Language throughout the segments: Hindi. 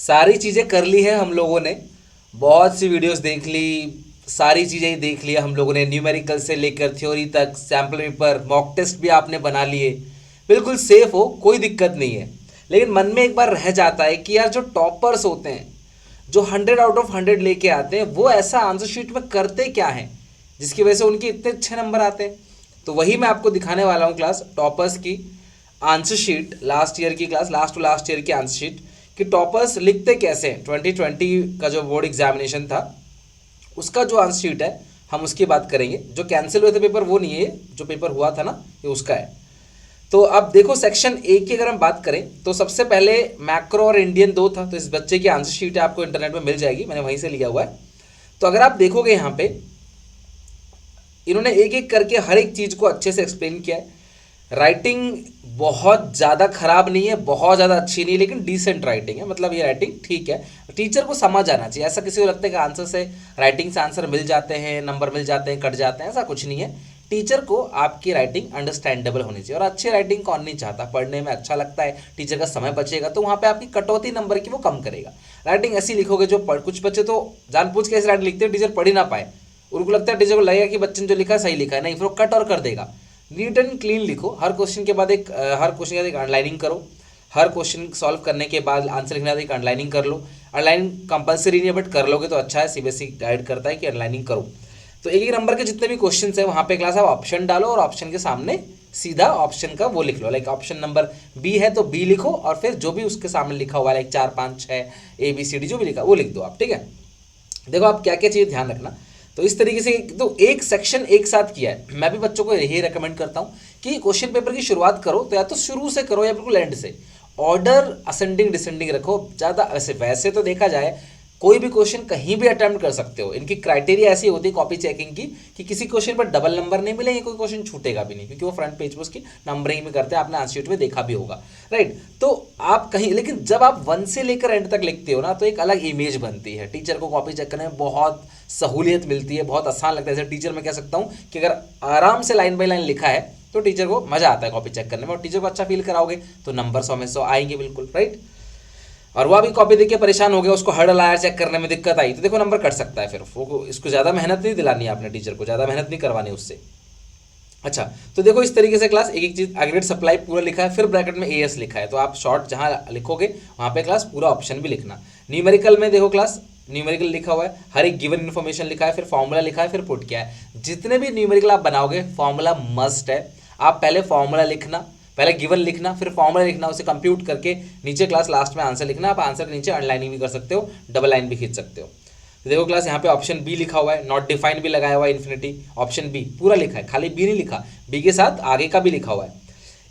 सारी चीज़ें कर ली है हम लोगों ने, बहुत सी वीडियोस देख ली, सारी चीज़ें ही देख लिया हम लोगों ने, न्यूमेरिकल से लेकर थ्योरी तक, सैम्पल पेपर, मॉक टेस्ट भी आपने बना लिए, बिल्कुल सेफ हो, कोई दिक्कत नहीं है। लेकिन मन में एक बार रह जाता है कि यार जो टॉपर्स होते हैं, जो 100 आउट ऑफ 100 लेके आते हैं, वो ऐसा आंसर शीट में करते क्या हैं जिसकी वजह से उनके इतने अच्छे नंबर आते हैं। तो वही मैं आपको दिखाने वाला हूँ क्लास, टॉपर्स की आंसर शीट, लास्ट ईयर की class, last to last year की आंसर शीट कि टॉपर्स लिखते कैसे हैं। 2020 का जो बोर्ड एग्जामिनेशन था उसका जो आंसर शीट है हम उसकी बात करेंगे। जो कैंसिल हुए थे पेपर वो नहीं है, जो पेपर हुआ था ना ये उसका है। तो अब देखो सेक्शन ए की अगर हम बात करें तो सबसे पहले मैक्रो और इंडियन दो था, तो इस बच्चे की आंसर शीट आपको इंटरनेट में मिल जाएगी, मैंने वहीं से लिया हुआ है। तो अगर आप देखोगे यहाँ पे इन्होंने एक एक करके हर एक चीज़ को अच्छे से एक्सप्लेन किया है। राइटिंग बहुत ज़्यादा खराब नहीं है, बहुत ज़्यादा अच्छी नहीं है, लेकिन डिसेंट राइटिंग है, मतलब ये राइटिंग ठीक है। टीचर को समझ आना चाहिए। ऐसा किसी को लगता है कि आंसर से, राइटिंग से आंसर मिल जाते हैं, नंबर मिल जाते हैं, कट जाते हैं, ऐसा कुछ नहीं है। टीचर को आपकी राइटिंग अंडरस्टैंडेबल होनी चाहिए, और अच्छी राइटिंग कौन नहीं चाहता, पढ़ने में अच्छा लगता है, टीचर का समय बचेगा तो वहाँ पे आपकी कटौती नंबर की वो कम करेगा। राइटिंग ऐसी लिखोगे जो कुछ बच्चे तो जानबूझ के ऐसी राइटिंग लिखते हैं टीचर पढ़ ही ना पाए, उनको लगता है टीचर को लगेगा कि बच्चे ने जो लिखा है सही लिखा है, नहीं, फिर वो कट और कर देगा। नीट एंड क्लीन लिखो, हर क्वेश्चन के बाद एक अंडरलाइनिंग करो, हर क्वेश्चन सॉल्व करने के बाद आंसर लिखने के बाद एक अंडरलाइनिंग कर लो। अंडरलाइनिंग कंपलसरी नहीं है बट कर लोगे तो अच्छा है, सीबीएसई गाइड करता है कि अंडरलाइनिंग करो। तो एक एक नंबर के जितने भी क्वेश्चन है वहाँ पे क्लास आप ऑप्शन डालो और ऑप्शन के सामने सीधा ऑप्शन का वो लिख लो, लाइक ऑप्शन नंबर बी है तो बी लिखो और फिर जो भी उसके सामने लिखा हुआ है लाइक 4 5 6 ABCD जो भी लिखा वो लिख दो आप, ठीक है। देखो आप क्या क्या चीज़ ध्यान रखना। तो इस तरीके से तो एक सेक्शन एक साथ किया है। मैं भी बच्चों को यही रेकमेंड करता हूँ कि क्वेश्चन पेपर की शुरुआत करो तो या तो शुरू से करो या बिल्कुल एंड से, ऑर्डर असेंडिंग डिसेंडिंग रखो ज़्यादा। वैसे तो देखा जाए कोई भी क्वेश्चन कहीं भी अटेम्प्ट कर सकते हो, इनकी क्राइटेरिया ऐसी होती है कॉपी चेकिंग की कि किसी क्वेश्चन पर डबल नंबर नहीं मिलेंगे, कोई क्वेश्चन छूटेगा भी नहीं, क्योंकि वो फ्रंट पेज पर उसकी नंबरिंग में करते हैं, आपने आंसर शीट में देखा भी होगा, राइट। तो आप कहीं, लेकिन जब आप 1 से लेकर एंड तक लिखते हो ना तो एक अलग इमेज बनती है, टीचर को कॉपी चेक करने में बहुत सहूलियत मिलती है, बहुत आसान लगता है। जैसे टीचर मैं कह सकता हूँ कि अगर आराम से लाइन बाई लाइन लिखा है तो टीचर को मजा आता है कॉपी चेक करने में, और टीचर को अच्छा फील कराओगे तो नंबर 100 में 100 आएंगे बिल्कुल, राइट। और वह भी कॉपी देख के परेशान हो गया, उसको हर्डल आया, चेक करने में दिक्कत आई, तो देखो नंबर कट सकता है। फिर वो इसको ज़्यादा मेहनत नहीं दिलानी है आपने, टीचर को ज़्यादा मेहनत नहीं करवानी उससे। अच्छा, तो देखो इस तरीके से क्लास एक एक चीज़, एग्रीगेट सप्लाई पूरा लिखा है, फिर ब्रैकेट में AS लिखा है, तो आप शॉर्ट जहाँ लिखोगे वहाँ पे क्लास पूरा ऑप्शन भी लिखना। न्यूमेरिकल में देखो क्लास, न्यूमेरिकल लिखा हुआ है, हर एक गिवन इन्फॉर्मेशन लिखा है, फिर फॉर्मूला लिखा है, फिर पुट किया है। जितने भी न्यूमेरिकल आप बनाओगे फॉर्मूला मस्ट है। आप पहले फॉर्मूला लिखना, पहले गिवन लिखना, फिर फॉर्मूला लिखना, उसे कंप्यूट करके नीचे क्लास लास्ट में आंसर लिखना। आप आंसर के नीचे अंडरलाइनिंग भी कर सकते हो, डबल लाइन भी खींच सकते हो। तो देखो क्लास यहाँ पे ऑप्शन बी लिखा हुआ है, नॉट डिफाइंड भी लगाया हुआ है, इन्फिनिटी, ऑप्शन बी पूरा लिखा है, खाली बी नहीं लिखा, बी के साथ आगे का भी लिखा हुआ है।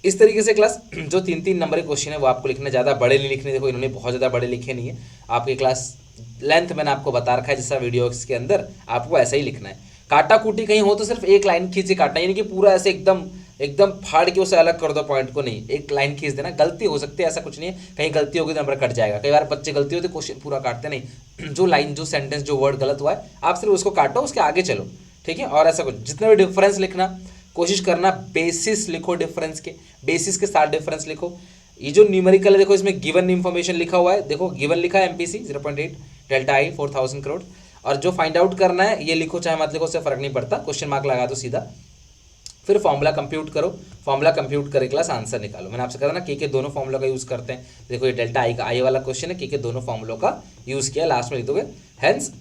इस तरीके से क्लास जो 3 3 नंबर के क्वेश्चन है वो आपको लिखना, ज़्यादा बड़े नहीं लिखने। देखो इन्होंने बहुत ज़्यादा बड़े लिखे नहीं है, आपके क्लास लेंथ मैंने आपको बता रखा है जैसा वीडियो के अंदर, आपको ऐसा ही लिखना है। काटा कूटी कहीं हो तो सिर्फ एक लाइन खींच के काटना, यानी कि पूरा ऐसे एकदम एकदम फाड़ के उसे अलग कर दो पॉइंट को, नहीं, एक लाइन खींच देना। गलती हो सकती है, ऐसा कुछ नहीं है, कहीं गलती होगी तो नंबर कट जाएगा। कई बार बच्चे गलती होती है क्वेश्चन पूरा काटते नहीं, जो लाइन, जो सेंटेंस, जो वर्ड गलत हुआ है आप सिर्फ उसको काटो, उसके आगे चलो, ठीक है। और ऐसा कुछ, जितना भी डिफरेंस लिखना कोशिश करना बेसिस लिखो, डिफरेंस के बेसिस के साथ डिफरेंस लिखो। ये जो न्यूमेरिकल है देखो इसमें गिवन इंफॉर्मेशन लिखा हुआ है, देखो गिवन लिखा है MPC 0.8, डेल्टा आई 4000 करोड़, और जो फाइंड आउट करना है ये लिखो चाहे मत लिखो, उससे फर्क नहीं पड़ता, क्वेश्चन मार्क लगा दो सीधा। फिर फॉर्मूला कंप्यूट करो, फॉर्मूला कंप्यूट करे क्लास आंसर निकालो। मैंने आपसे कहा था ना के दोनों फॉर्मूला का यूज़ करते हैं। देखो ये डेल्टा आई का, आई वाला क्वेश्चन है, के दोनों फॉर्मूलों का यूज़ किया, लास्ट में लिख दोगे hence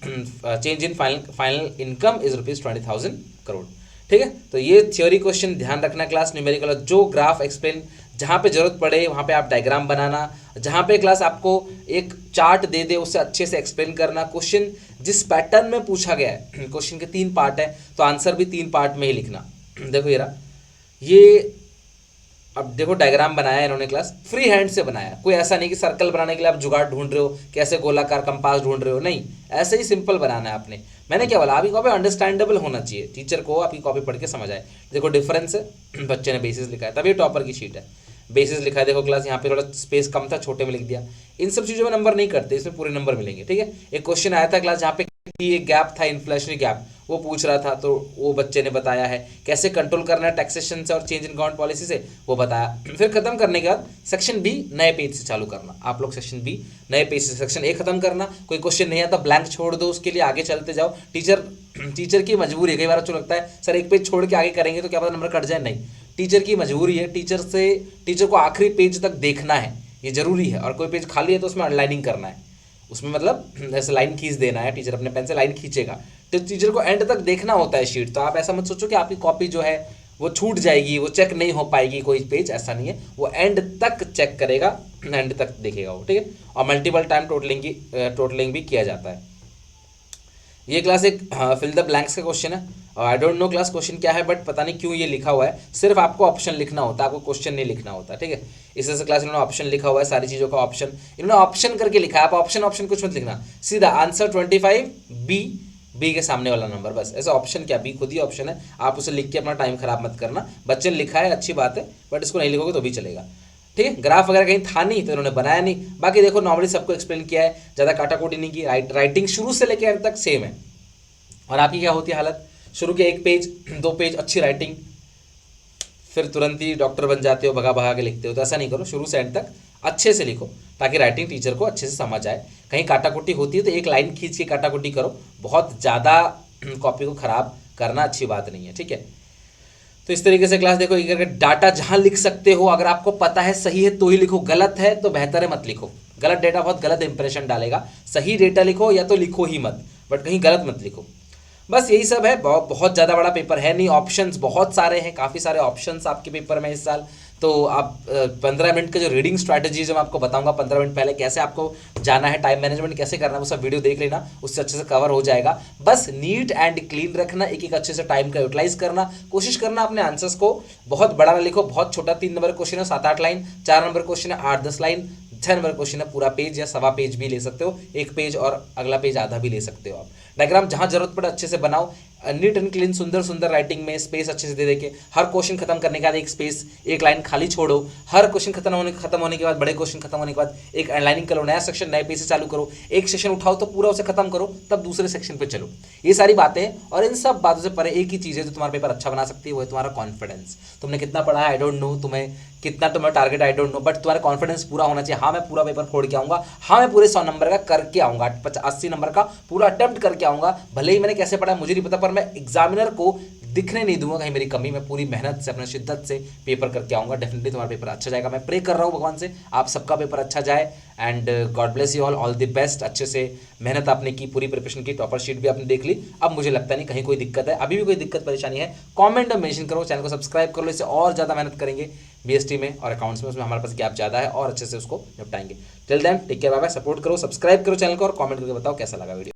change in final income is ₹20,000 crore, ठीक है। तो ये थ्योरी क्वेश्चन ध्यान रखना क्लास। न्यूमेरिकल जो ग्राफ एक्सप्लेन, जहाँ पे जरूरत पड़े वहाँ पे आप डायग्राम बनाना, जहाँ पे क्लास आपको एक चार्ट दे दे उससे अच्छे से एक्सप्लेन करना। क्वेश्चन जिस पैटर्न में पूछा गया है, क्वेश्चन के 3 पार्ट है तो आंसर भी 3 पार्ट में ही लिखना। देखो ये रहा, ये अब देखो डायग्राम बनाया है इन्होंने क्लास, फ्री हैंड से बनाया, कोई ऐसा नहीं कि सर्कल बनाने के लिए आप जुगाड़ ढूंढ रहे हो, कैसे गोलाकार कंपास ढूंढ रहे हो, नहीं, ऐसे ही सिंपल बनाना है आपने। मैंने क्या बोला, आपकी कॉपी अंडरस्टैंडेबल होना चाहिए, टीचर को आपकी कॉपी पढ़ के समझ आए। देखो डिफरेंस है, बच्चे ने बेसिस लिखा है तभी टॉपर की शीट है, बेसिस लिखा है। देखो क्लास यहाँ पे थोड़ा स्पेस कम था, छोटे में लिख दिया। इन सब चीज़ों में नंबर नहीं करते, इसमें पूरे नंबर मिलेंगे, ठीक है। एक क्वेश्चन आया था क्लास जहाँ पे एक गैप था, इन्फ्लेशनरी गैप, वो पूछ रहा था, तो वो बच्चे ने बताया है। कैसे कंट्रोल करना है टैक्सेशन से और चेंज इन गवर्नमेंट पॉलिसी से, वो बताया। फिर खत्म करने के बाद सेक्शन बी नए पेज से चालू करना। आप लोग सेक्शन बी नए पेज से सेक्शन ए खत्म करना। कोई क्वेश्चन नहीं आता ब्लैंक छोड़ दो, उसके लिए आगे चलते जाओ। टीचर की मजबूरी है, कई बार अच्छा लगता है सर एक पेज छोड़ के आगे करेंगे तो क्या पता नंबर कट जाए, नहीं, टीचर की मजबूरी है। टीचर को आखिरी पेज तक देखना है, ये जरूरी है। और कोई पेज खाली है तो उसमें अंडरलाइनिंग करना है, उसमें मतलब ऐसे लाइन खींच देना है, टीचर अपने पेन से लाइन खींचेगा। तो टीचर को एंड तक देखना होता है शीट। तो आप ऐसा मत सोचो कि आपकी कॉपी जो है वो छूट जाएगी, वो चेक नहीं हो पाएगी कोई पेज, ऐसा नहीं है। वो एंड तक चेक करेगा, एंड तक देखेगा वो, ठीक है। और मल्टीपल टाइम टोटलिंग भी किया जाता है। ये क्लास एक फिल द ब्लैंक्स का क्वेश्चन है। और I don't know class question क्या है, बट पता नहीं क्यों ये लिखा हुआ है। सिर्फ आपको ऑप्शन लिखना होता है, आपको क्वेश्चन नहीं लिखना होता, ठीक है। इस तरह से क्लास इन्होंने ऑप्शन लिखा हुआ है, सारी चीज़ों का ऑप्शन इन्होंने ऑप्शन करके लिखा है। आप ऑप्शन कुछ मत लिखना, सीधा आंसर 25 बी के सामने वाला नंबर, बस। ऐसा ऑप्शन क्या, बी खुद ही ऑप्शन है, आप उसे लिख के अपना टाइम खराब मत करना। बच्चे ने लिखा है, अच्छी बात है, बट इसको नहीं लिखोगे तो भी चलेगा, ठीक है। ग्राफ वगैरह कहीं था नहीं तो इन्होंने बनाया नहीं। बाकी देखो नॉर्मली सबको एक्सप्लेन किया है, ज़्यादा काटाकोटी नहीं की। राइटिंग शुरू से लेकर अंत तक सेम है। और आपकी क्या होती है हालत, शुरू के 1 पेज 2 पेज अच्छी राइटिंग, फिर तुरंत ही डॉक्टर बन जाते हो, भगा भगा के लिखते हो। तो ऐसा नहीं करो, शुरू से एंड तक अच्छे से लिखो ताकि राइटिंग टीचर को अच्छे से समझ आए। कहीं काटाकुटी होती है तो एक लाइन खींच के काटाकुटी करो, बहुत ज़्यादा कॉपी को खराब करना अच्छी बात नहीं है, ठीक है। तो इस तरीके से क्लास देखो, अगर डाटा जहाँ लिख सकते हो, अगर आपको पता है सही है तो ही लिखो, गलत है तो बेहतर है मत लिखो। गलत डेटा बहुत गलत इंप्रेशन डालेगा। सही डेटा लिखो या तो लिखो ही मत, बट कहीं गलत मत लिखो। बस यही सब है। बहुत ज़्यादा बड़ा पेपर है नहीं, ऑप्शंस बहुत सारे हैं, काफ़ी सारे ऑप्शंस आपके पेपर में इस साल। तो आप 15 मिनट का जो रीडिंग स्ट्रैटेजी जो मैं आपको बताऊंगा 15 मिनट पहले कैसे आपको जाना है, टाइम मैनेजमेंट कैसे करना है, वो सब वीडियो देख लेना, उससे अच्छे से कवर हो जाएगा। बस नीट एंड क्लीन रखना, एक एक अच्छे से टाइम का यूटिलाइज करना, कोशिश करना अपने आंसर्स को बहुत बड़ा ना लिखो, बहुत छोटा। 3 नंबर क्वेश्चन है 7-8 लाइन, 4 नंबर क्वेश्चन है 8-10 लाइन, 6 नंबर क्वेश्चन है पूरा पेज या सवा पेज भी ले सकते हो, 1 पेज और अगला पेज आधा भी ले सकते हो आप। डायग्राम जहां जरूरत पड़े अच्छे से बनाओ, नीट एंड क्लीन, सुंदर सुंदर राइटिंग में स्पेस अच्छे से दे देके, हर क्वेश्चन खत्म करने के बाद एक स्पेस, एक लाइन खाली छोड़ो। हर क्वेश्चन खत्म होने के बाद, बड़े क्वेश्चन खत्म होने के बाद एक लाइनिंग करो, नया सेक्शन नए पेज से चालू करो। एक सेक्शन उठाओ तो पूरा उसे खत्म करो, तब दूसरे सेक्शन पे चलो। ये सारी बातें, और इन सब बातों से परे एक ही चीज़ है जो तुम्हारा पेपर अच्छा बना सकती है, वो है तुम्हारा कॉन्फिडेंस। तुमने कितना पढ़ा है आई डोंट नो, तुम्हें कितना तुम्हारा target I don't know, but तुम्हारा कॉन्फिडेंस पूरा होना चाहिए। हाँ मैं पूरा पेपर फोड़ के आऊँगा, हाँ मैं पूरे 100 नंबर का करके आऊँगा, 80 नंबर का पूरा अटेम्प्ट करके आऊँगा। भले ही मैंने कैसे पढ़ा मुझे नहीं पता, पर मैं एग्जामिनर को दिखने नहीं दूंगा कहीं मेरी कमी। मैं पूरी मेहनत से, अपने शिद्दत से पेपर करके आऊँगा। डेफिनेटली तुम्हारा पेपर अच्छा जाएगा। मैं प्रे कर रहा हूँ भगवान से आप सबका पेपर अच्छा जाए, and God bless you all the best. अच्छे से मेहनत आपने की, पूरी प्रिपरेशन की, टॉपर शीट भी आपने देख ली। अब मुझे लगता नहीं कहीं कोई दिक्कत है, अभी भी कोई दिक्कत परेशानी है कमेंट में मेंशन करो, चैनल को सब्सक्राइब कर लो। इससे और ज़्यादा मेहनत करेंगे बीएसटी में और अकाउंट्स में, उसमें हमारे पास गैप ज़्यादा है और अच्छे से उसको निपटाएंगे। Till then take care, bye bye. Support करो, सब्सक्राइब करो चैनल को और कमेंट करके बताओ कैसा लगा वीडियो।